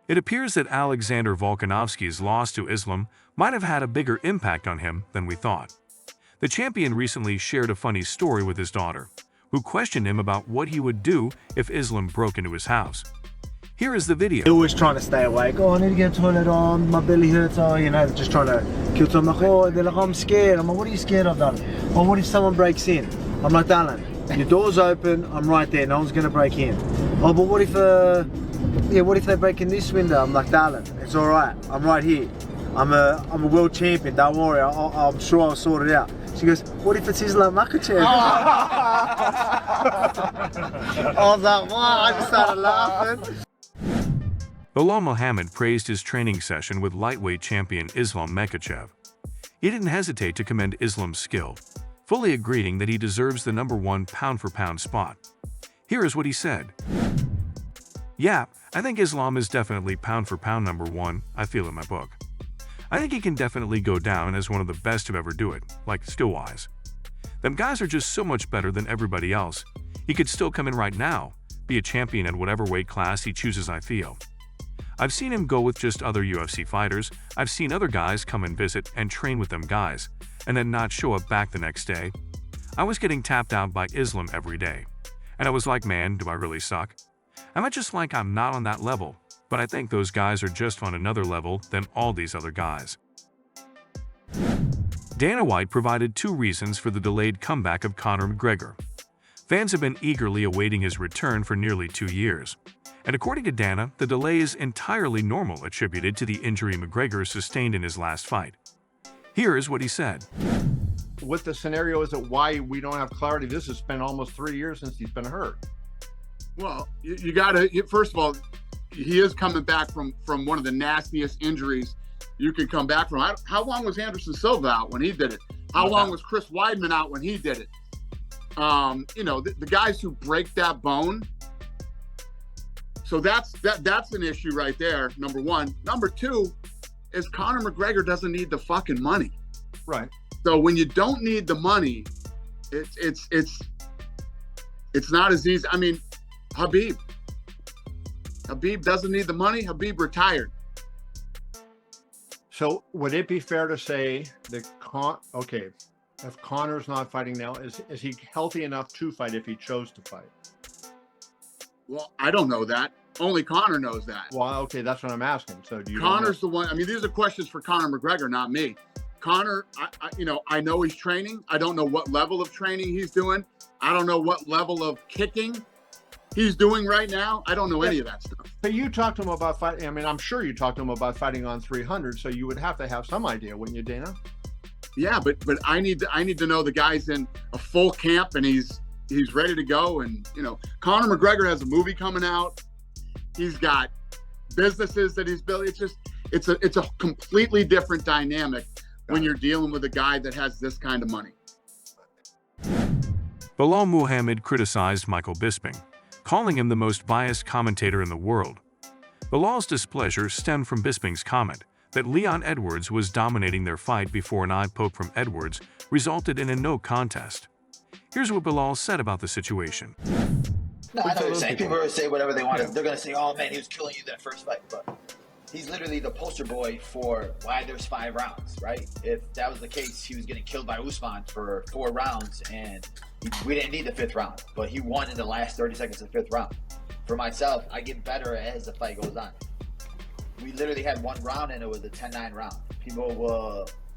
It appears that Alexander Volkanovski's loss to Islam might have had a bigger impact on him than we thought. The champion recently shared a funny story with his daughter, who questioned him about what he would do if Islam broke into his house. Here is the video. They're always trying to stay awake. Oh, I need to get a toilet on, my belly hurts, oh, you know, just trying to kill time. I'm like, oh, they're like, I'm scared. I'm like, what are you scared of, darling? Oh, what if someone breaks in? I'm like, darling, your door's open, I'm right there, no one's gonna break in. Oh, but what if, what if they break in this window? I'm like, darling, it's all right, I'm right here. I'm a world champion, don't worry, I'm sure I'll sort it out. She goes, what if it's Islam Makhachev? I was like, wow, I just started laughing. Belal Muhammad praised his training session with lightweight champion Islam Makhachev. He didn't hesitate to commend Islam's skill, fully agreeing that he deserves the #1 pound-for-pound spot. Here is what he said. Yeah, I think Islam is definitely pound-for-pound #1, I feel in my book. I think he can definitely go down as one of the best to ever do it, like skill-wise. Them guys are just so much better than everybody else. He could still come in right now, be a champion at whatever weight class he chooses, I feel. I've seen him go with just other UFC fighters. I've seen other guys come and visit and train with them guys, and then not show up back the next day. I was getting tapped out by Islam every day. And I was like, man, do I really suck? I'm not just like I'm not on that level, but I think those guys are just on another level than all these other guys. Dana White provided 2 reasons for the delayed comeback of Conor McGregor. Fans have been eagerly awaiting his return for nearly 2 years. And according to Dana, the delay is entirely normal, attributed to the injury McGregor sustained in his last fight. Here is what he said. What the scenario is, that why we don't have clarity. This has been almost 3 years since he's been hurt. Well, you gotta, first of all, he is coming back from one of the nastiest injuries you can come back from. How long was Anderson Silva out when he did it? How long was Chris Weidman out when he did it? You know, the guys who break that bone. So that's an issue right there, #1. #2 is Conor McGregor doesn't need the fucking money. Right. So when you don't need the money, it's not as easy. I mean, Habib doesn't need the money. Habib retired. So would it be fair to say that if Conor's not fighting now, is he healthy enough to fight if he chose to fight? Well, I don't know that. Only Conor knows that. Well, okay, that's what I'm asking. So do you? Conor's the one. I mean, these are questions for Conor McGregor, not me. Conor, I know he's training. I don't know what level of training he's doing. I don't know what level of kicking he's doing right now. I don't know any of that stuff. But you talked to him about fighting. I mean, I'm sure you talked to him about fighting on 300. So you would have to have some idea, wouldn't you, Dana? Yeah, but I need to know the guy's in a full camp and he's ready to go. And Conor McGregor has a movie coming out. He's got businesses that he's built. It's a completely different dynamic when you're dealing with a guy that has this kind of money. Belal Muhammad criticized Michael Bisping, calling him the most biased commentator in the world. Belal's displeasure stemmed from Bisping's comment that Leon Edwards was dominating their fight before an eye poke from Edwards resulted in a no contest. Here's what Belal said about the situation. No, I know what you're saying. People are going to say whatever they want. They're going to say, oh man, he was killing you that first fight. But he's literally the poster boy for why there's 5 rounds, right? If that was the case, he was getting killed by Usman for 4 rounds, and we didn't need the 5th round. But he won in the last 30 seconds of the 5th round. For myself, I get better as the fight goes on. We literally had 1 round, and it was a 10-9 round.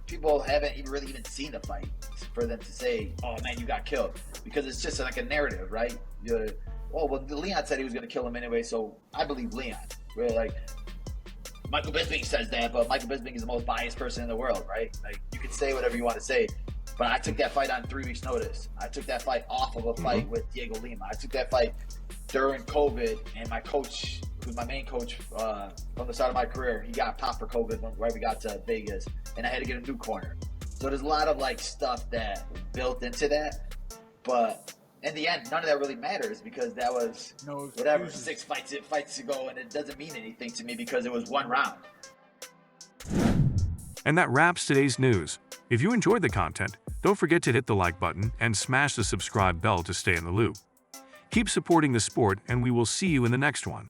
People haven't even seen the fight for them to say, oh man, you got killed. Because it's just like a narrative, right? Leon said he was going to kill him anyway, so I believe Leon. We're like, Michael Bisping says that, but Michael Bisping is the most biased person in the world, right? Like, you can say whatever you want to say, but I took that fight on 3 weeks' notice. I took that fight off of a fight with Diego Lima. I took that fight during COVID, and my coach, who's my main coach from the start of my career, he got popped for COVID when we got to Vegas, and I had to get a new corner. So there's a lot of stuff that built into that, but in the end, none of that really matters because that was 6 fights ago, and it doesn't mean anything to me because it was 1 round. And that wraps today's news. If you enjoyed the content, don't forget to hit the like button and smash the subscribe bell to stay in the loop. Keep supporting the sport, and we will see you in the next one.